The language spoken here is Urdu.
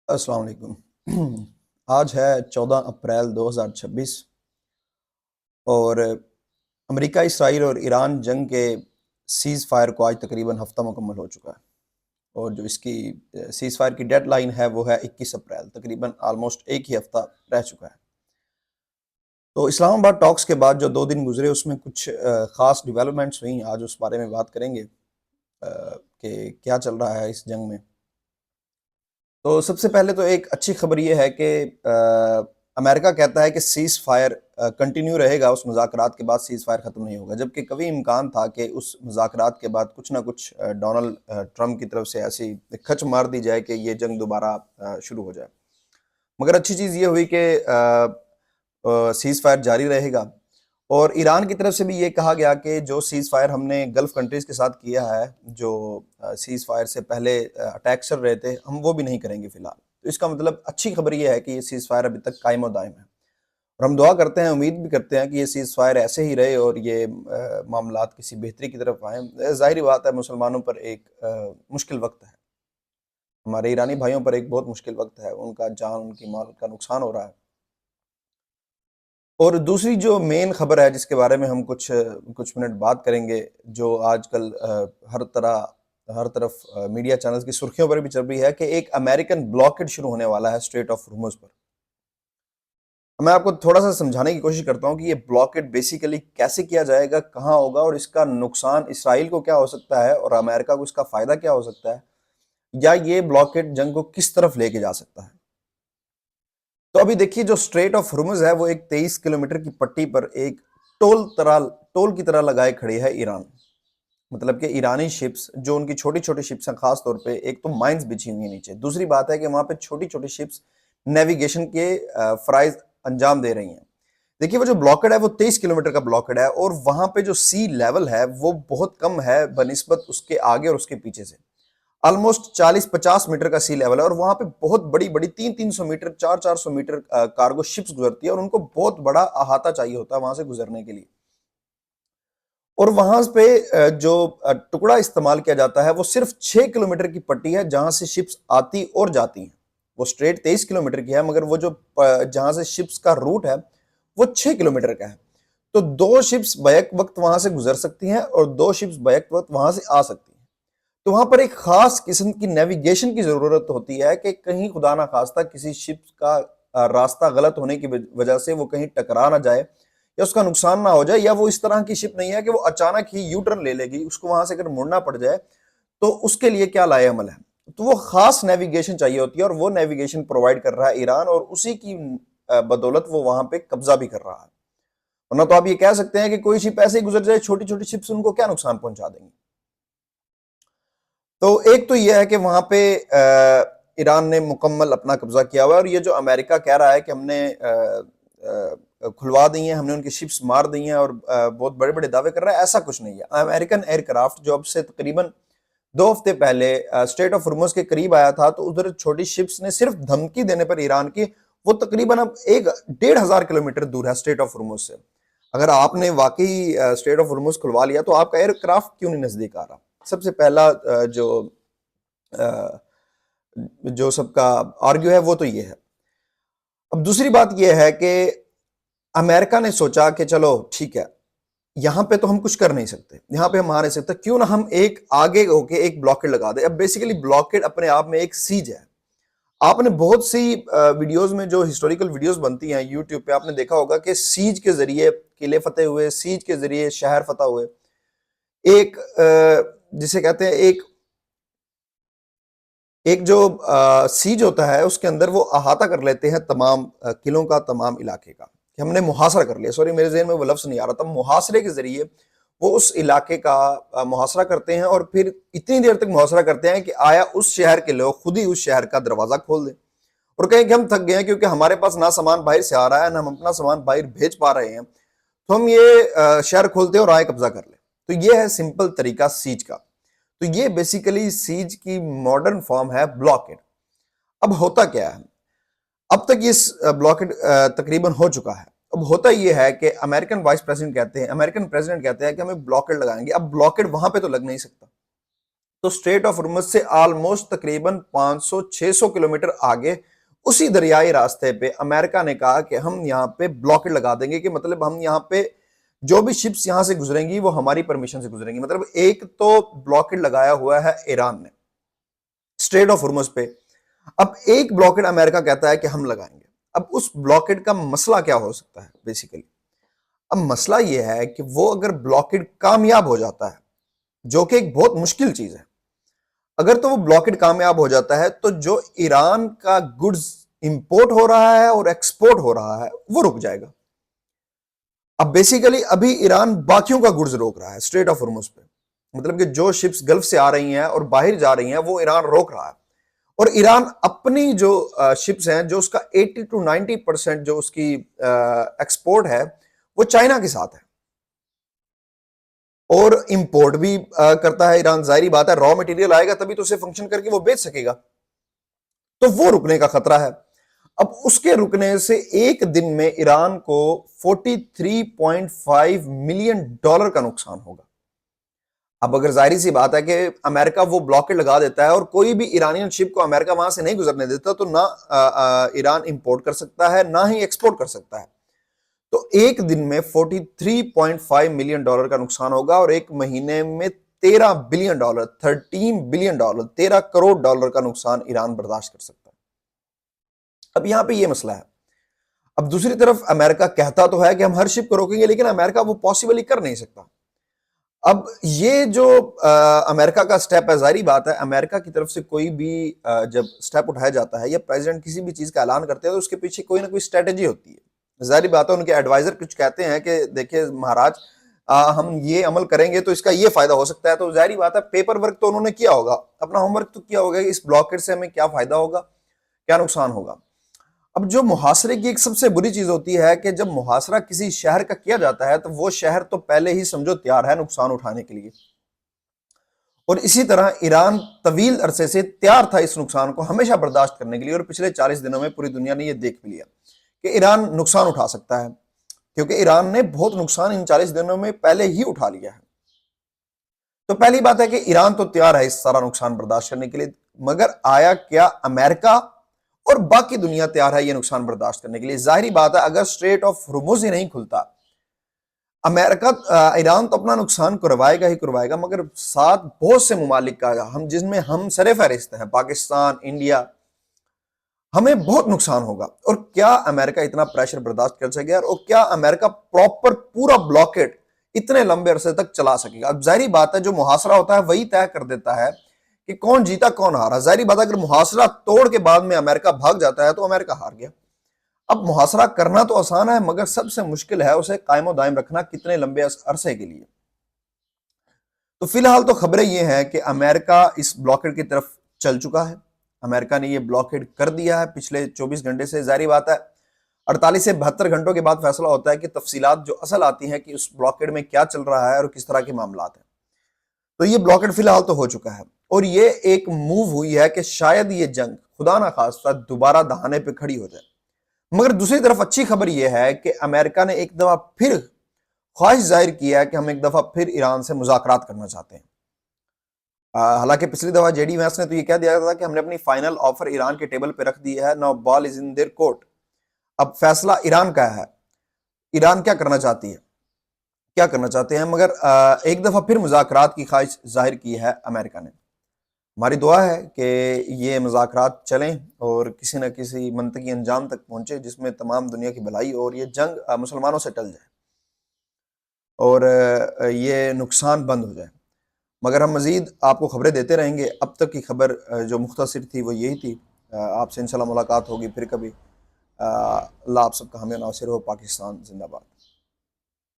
السلام علیکم۔ آج ہے 14 اپریل 2026 اور امریکہ اسرائیل اور ایران جنگ کے سیز فائر کو آج تقریباً ہفتہ مکمل ہو چکا ہے، اور جو اس کی سیز فائر کی ڈیڈ لائن ہے وہ ہے 21 اپریل، تقریباً آلموسٹ ایک ہی ہفتہ رہ چکا ہے۔ تو اسلام آباد ٹاکس کے بعد جو 2 دن گزرے اس میں کچھ خاص ڈیولپمنٹس ہوئیں، آج اس بارے میں بات کریں گے کہ کیا چل رہا ہے اس جنگ میں۔ تو سب سے پہلے تو ایک اچھی خبر یہ ہے کہ امریکہ کہتا ہے کہ سیز فائر کنٹینیو رہے گا، اس مذاکرات کے بعد سیز فائر ختم نہیں ہوگا، جبکہ کبھی امکان تھا کہ اس مذاکرات کے بعد کچھ نہ کچھ ڈونلڈ ٹرمپ کی طرف سے ایسی کھچ مار دی جائے کہ یہ جنگ دوبارہ شروع ہو جائے۔ مگر اچھی چیز یہ ہوئی کہ سیز فائر جاری رہے گا، اور ایران کی طرف سے بھی یہ کہا گیا کہ جو سیز فائر ہم نے گلف کنٹریز کے ساتھ کیا ہے، جو سیز فائر سے پہلے اٹیک چل رہے تھے، ہم وہ بھی نہیں کریں گے فی الحال۔ تو اس کا مطلب اچھی خبر یہ ہے کہ یہ سیز فائر ابھی تک قائم و دائم ہے، اور ہم دعا کرتے ہیں، امید بھی کرتے ہیں کہ یہ سیز فائر ایسے ہی رہے اور یہ معاملات کسی بہتری کی طرف آئیں۔ ظاہری بات ہے مسلمانوں پر ایک مشکل وقت ہے، ہمارے ایرانی بھائیوں پر ایک بہت مشکل وقت ہے، ان کا جان، ان کی مال کا نقصان ہو رہا ہے۔ اور دوسری جو مین خبر ہے جس کے بارے میں ہم کچھ منٹ بات کریں گے، جو آج کل ہر طرف میڈیا چینلز کی سرخیوں پر بھی چل رہی ہے، کہ ایک امریکن بلاکڈ شروع ہونے والا ہے اسٹریٹ آف ہرمز پر۔ میں آپ کو تھوڑا سا سمجھانے کی کوشش کرتا ہوں کہ یہ بلاکڈ بیسیکلی کیسے کیا جائے گا، کہاں ہوگا، اور اس کا نقصان اسرائیل کو کیا ہو سکتا ہے اور امریکہ کو اس کا فائدہ کیا ہو سکتا ہے، یا یہ بلاکڈ جنگ کو کس طرف لے کے جا سکتا ہے۔ تو ابھی دیکھیے، جو اسٹریٹ آف ہرمز ہے وہ ایک 23 کلومیٹر کی پٹی پر ایک ٹول کی طرح لگائے کھڑی ہے ایران۔ مطلب کہ ایرانی شپس، جو ان کی چھوٹی چھوٹی شپس ہیں، خاص طور پہ ایک تو مائنز بچھی ہوئی ہیں نیچے، دوسری بات ہے کہ وہاں پہ چھوٹی چھوٹی شپس نیویگیشن کے فرائض انجام دے رہی ہیں۔ دیکھیے، وہ جو بلاکڈ ہے وہ 23 کلومیٹر کا بلاکڈ ہے، اور وہاں پہ جو سی لیول ہے وہ بہت کم ہے بنسبت اس کے آگے اور اس کے پیچھے سے، آلموسٹ 40-50 میٹر کا سی لیول ہے، اور وہاں پہ بہت بڑی بڑی 300-300 میٹر 400-400 میٹر کارگو شپس گزرتی ہے، اور ان کو بہت بڑا احاطہ چاہیے ہوتا ہے وہاں سے گزرنے کے لیے۔ اور وہاں پہ جو ٹکڑا استعمال کیا جاتا ہے وہ صرف 6 کلومیٹر کی پٹی ہے جہاں سے شپس آتی اور جاتی ہیں۔ وہ اسٹریٹ 23 کلومیٹر کی ہے، مگر وہ جو جہاں سے شپس کا روٹ ہے وہ 6 کلومیٹر کا ہے۔ تو 2 شپس بیک وقت وہاں سے گزر سکتی ہیں، اور 2 شپس بیک وقت وہاں سے آ سکتی ہیں۔ تو وہاں پر ایک خاص قسم کی نیویگیشن کی ضرورت ہوتی ہے کہ کہیں خدا نخواستہ کسی شپ کا راستہ غلط ہونے کی وجہ سے وہ کہیں ٹکرا نہ جائے، یا اس کا نقصان نہ ہو جائے، یا وہ اس طرح کی شپ نہیں ہے کہ وہ اچانک ہی یو ٹرن لے لے گی، اس کو وہاں سے اگر مڑنا پڑ جائے تو اس کے لیے کیا لائے عمل ہے۔ تو وہ خاص نیویگیشن چاہیے ہوتی ہے، اور وہ نیویگیشن پرووائڈ کر رہا ہے ایران، اور اسی کی بدولت وہ وہاں پہ قبضہ بھی کر رہا ہے۔ ورنہ تو آپ یہ کہہ سکتے ہیں کہ کوئی شپ ایسے ہی گزر جائے، چھوٹی چھوٹی شپس ان کو کیا نقصان پہنچا دیں گی۔ تو ایک تو یہ ہے کہ وہاں پہ ایران نے مکمل اپنا قبضہ کیا ہوا ہے، اور یہ جو امریکہ کہہ رہا ہے کہ ہم نے کھلوا دی ہیں، ہم نے ان کی شپس مار دی ہیں، اور بہت بڑے بڑے دعوے کر رہا ہے، ایسا کچھ نہیں ہے۔ امریکن ایئر کرافٹ جو اب سے تقریباً 2 ہفتے پہلے اسٹریٹ آف ہرمز کے قریب آیا تھا، تو ادھر چھوٹی شپس نے صرف دھمکی دینے پر ایران کی، وہ تقریباً اب 1,500 کلومیٹر دور ہے اسٹریٹ آف ہرمز سے۔ اگر آپ نے واقعی اسٹریٹ آف ہرمز کھلوا لیا تو آپ کا ایئر کرافٹ کیوں نہیں نزدیک آ رہا؟ سب سے پہلا جو سب کا آرگیو ہے وہ تو یہ ہے۔ اب دوسری بات یہ ہے کہ امریکہ نے سوچا کہ چلو ٹھیک ہے، یہاں پہ تو ہم کچھ کر نہیں سکتے، یہاں پہ ہم آ نہیں سکتے، کیوں نہ ہم ایک آگے ہو کے ایک بلاکڈ لگا دیں۔ اب بیسیکلی بلاکڈ اپنے آپ میں ایک سیج ہے۔ آپ نے بہت سی ویڈیوز میں، جو ہسٹوریکل ویڈیوز بنتی ہیں یوٹیوب پہ، آپ نے دیکھا ہوگا کہ سیج کے ذریعے قلعے فتح ہوئے، سیج کے ذریعے شہر فتح ہوئے۔ ایک جسے کہتے ہیں ایک جو سیج ہوتا ہے، اس کے اندر وہ احاطہ کر لیتے ہیں تمام قلعوں کا، تمام علاقے کا، کہ ہم نے محاصرہ کر لیا۔ سوری، میرے ذہن میں وہ لفظ نہیں آ رہا تھا۔ محاصرے کے ذریعے وہ اس علاقے کا محاصرہ کرتے ہیں، اور پھر اتنی دیر تک محاصرہ کرتے ہیں کہ آیا اس شہر کے لوگ خود ہی اس شہر کا دروازہ کھول دیں اور کہیں کہ ہم تھک گئے ہیں، کیونکہ ہمارے پاس نہ سامان باہر سے آ رہا ہے، نہ ہم اپنا سامان باہر بھیج پا رہے ہیں، تو ہم یہ شہر کھولتے ہیں اور آئے قبضہ کر لیں۔ تو یہ ہے سمپل طریقہ سیج کا۔ تو یہ بیسیکلی سیج کی ماڈرن فارم ہے بلاکڈ۔ اب ہوتا کیا ہے؟ اب تک یہ بلاکڈ تقریباً ہو چکا ہے۔ اب ہوتا یہ ہے کہ امریکن وائس پریزیڈنٹ کہتے ہیں، امریکن پریزیڈنٹ کہتے ہیں کہ ہمیں بلاکڈ لگائیں گے۔ اب بلاکڈ وہاں پہ تو لگ نہیں سکتا، تو اسٹریٹ آف ہرمز سے آلموسٹ تقریباً 500-600 کلومیٹر آگے اسی دریائی راستے پہ امریکہ نے کہا کہ ہم یہاں پہ بلاکڈ لگا دیں گے، کہ مطلب ہم یہاں پہ جو بھی شپس یہاں سے گزریں گی وہ ہماری پرمیشن سے گزریں گی۔ مطلب ایک تو بلاکڈ لگایا ہوا ہے ایران نے اسٹریٹ آف ہرمز پہ، اب ایک بلاکڈ امریکہ کہتا ہے کہ ہم لگائیں گے۔ اب اس بلاکڈ کا مسئلہ کیا ہو سکتا ہے بیسیکلی؟ اب مسئلہ یہ ہے کہ وہ اگر بلاکڈ کامیاب ہو جاتا ہے، جو کہ ایک بہت مشکل چیز ہے، اگر تو وہ بلاکڈ کامیاب ہو جاتا ہے تو جو ایران کا گڈز امپورٹ ہو رہا ہے اور ایکسپورٹ ہو رہا ہے وہ رک جائے گا۔ اب بیسیکلی ابھی ایران باقیوں کا گڈز روک رہا ہے اسٹریٹ آف ہرمز پہ، مطلب کہ جو شپس گلف سے آ رہی ہیں اور باہر جا رہی ہیں وہ ایران روک رہا ہے، اور ایران اپنی جو شپس ہیں، جو اس کا 80-90% جو اس کی ایکسپورٹ ہے وہ چائنا کے ساتھ ہے، اور امپورٹ بھی کرتا ہے ایران۔ ظاہری بات ہے را مٹیریل آئے گا تبھی تو اسے فنکشن کر کے وہ بیچ سکے گا، تو وہ رکنے کا خطرہ ہے۔ اب اس کے رکنے سے ایک دن میں ایران کو $43.5 ملین کا نقصان ہوگا۔ اب اگر ظاہری سی بات ہے کہ امریکہ وہ بلاکڈ لگا دیتا ہے اور کوئی بھی ایرانین شپ کو امریکہ وہاں سے نہیں گزرنے دیتا، تو نہ ایران امپورٹ کر سکتا ہے نہ ہی ایکسپورٹ کر سکتا ہے، تو ایک دن میں $43.5 ملین کا نقصان ہوگا، اور ایک مہینے میں $13 بلین $13 بلین $13 کروڑ کا نقصان ایران برداشت کر سکتا ہے۔ اب یہاں پہ یہ مسئلہ ہے۔ اب دوسری طرف امریکہ کہتا تو ہے کہ ہم ہر شپ کو روکیں گے، لیکن امریکہ وہ پاسبلی کر نہیں سکتا۔ اب یہ جو امریکہ کا سٹیپ ہے، ظاہری بات ہے امریکہ کی طرف سے کوئی بھی جب سٹیپ اٹھایا جاتا ہے یا پریزیڈنٹ کسی بھی چیز کا اعلان کرتے ہیں تو اس کے پیچھے کوئی نہ کوئی اسٹریٹجی ہوتی ہے۔ ظاہری بات ہے ان کے ایڈوائزر کچھ کہتے ہیں کہ دیکھیں مہاراج ہم یہ عمل کریں گے تو اس کا یہ فائدہ ہو سکتا ہے، تو ظاہری بات ہے پیپر ورک تو انہوں نے کیا ہوگا، اپنا ہوم ورک تو کیا ہوگا کہ اس بلاکڈ سے ہمیں کیا فائدہ ہوگا، کیا نقصان ہوگا۔ اب جو محاصرے کی ایک سب سے بری چیز ہوتی ہے کہ جب محاصرہ کسی شہر کا کیا جاتا ہے تو وہ شہر تو پہلے ہی سمجھو تیار ہے نقصان اٹھانے کے لیے، اور اسی طرح ایران طویل عرصے سے تیار تھا اس نقصان کو ہمیشہ برداشت کرنے کے لیے، اور پچھلے 40 دنوں میں پوری دنیا نے یہ دیکھ بھی لیا کہ ایران نقصان اٹھا سکتا ہے، کیونکہ ایران نے بہت نقصان ان 40 دنوں میں پہلے ہی اٹھا لیا ہے۔ تو پہلی بات ہے کہ ایران تو تیار ہے اس سارا نقصان برداشت کرنے کے لیے، مگر آیا کیا امریکہ اور باقی دنیا تیار ہے یہ نقصان برداشت کرنے کے لیے؟ ظاہری بات ہے اگر اسٹریٹ آف ہرمز ہی نہیں کھلتا، امریکہ ایران تو اپنا نقصان کروائے گا ہی کروائے گا، مگر ساتھ بہت سے ممالک کا ہم جس میں ہم سر فہرست ہیں، پاکستان، انڈیا، ہمیں بہت نقصان ہوگا۔ اور کیا امریکہ اتنا پریشر برداشت کر سکے گا، اور کیا امریکہ پراپر پورا بلاکڈ اتنے لمبے عرصے تک چلا سکے گا؟ اب ظاہری بات ہے جو محاصرہ ہوتا ہے وہی طے کر دیتا ہے کہ کون جیتا کون ہارا۔ ظاہری بات ہے اگر محاصرہ توڑ کے بعد میں امریکہ بھاگ جاتا ہے تو امریکہ ہار گیا۔ اب محاصرہ کرنا تو آسان ہے، مگر سب سے مشکل ہے اسے قائم و دائم رکھنا کتنے لمبے عرصے کے لیے۔ تو فی الحال تو خبریں یہ ہیں کہ امریکہ اس بلاکڈ کی طرف چل چکا ہے، امریکہ نے یہ بلاکڈ کر دیا ہے پچھلے 24 گھنٹے سے۔ ظاہری بات ہے 48 سے 72 گھنٹوں کے بعد فیصلہ ہوتا ہے کہ تفصیلات جو اصل آتی ہیں کہ اس بلاکڈ میں کیا چل رہا ہے اور کس طرح کے معاملات ہیں۔ تو یہ بلاکڈ فی الحال تو ہو چکا ہے، اور یہ ایک موو ہوئی ہے کہ شاید یہ جنگ خدا نہ خواستہ دوبارہ دہانے پہ کھڑی ہو جائے۔ مگر دوسری طرف اچھی خبر یہ ہے کہ امریکہ نے ایک دفعہ پھر خواہش ظاہر کی ہے کہ ہم ایک دفعہ پھر ایران سے مذاکرات کرنا چاہتے ہیں۔ حالانکہ پچھلی دفعہ جے ڈی وینس نے تو یہ کہہ دیا تھا کہ ہم نے اپنی فائنل آفر ایران کے ٹیبل پہ رکھ دی ہے، now ball is in their court. اب فیصلہ ایران کا ہے، ایران کیا کرنا چاہتی ہے، کیا کرنا چاہتے ہیں، مگر ایک دفعہ پھر مذاکرات کی خواہش ظاہر کی ہے امریکہ نے۔ ہماری دعا ہے کہ یہ مذاکرات چلیں اور کسی نہ کسی منطقی انجام تک پہنچے جس میں تمام دنیا کی بھلائی اور یہ جنگ مسلمانوں سے ٹل جائے اور یہ نقصان بند ہو جائے۔ مگر ہم مزید آپ کو خبریں دیتے رہیں گے۔ اب تک کی خبر جو مختصر تھی وہ یہی تھی۔ آپ سے انشاءاللہ ملاقات ہوگی پھر کبھی۔ اللہ آپ سب کا حامی و ناصر ہو۔ پاکستان زندہ باد۔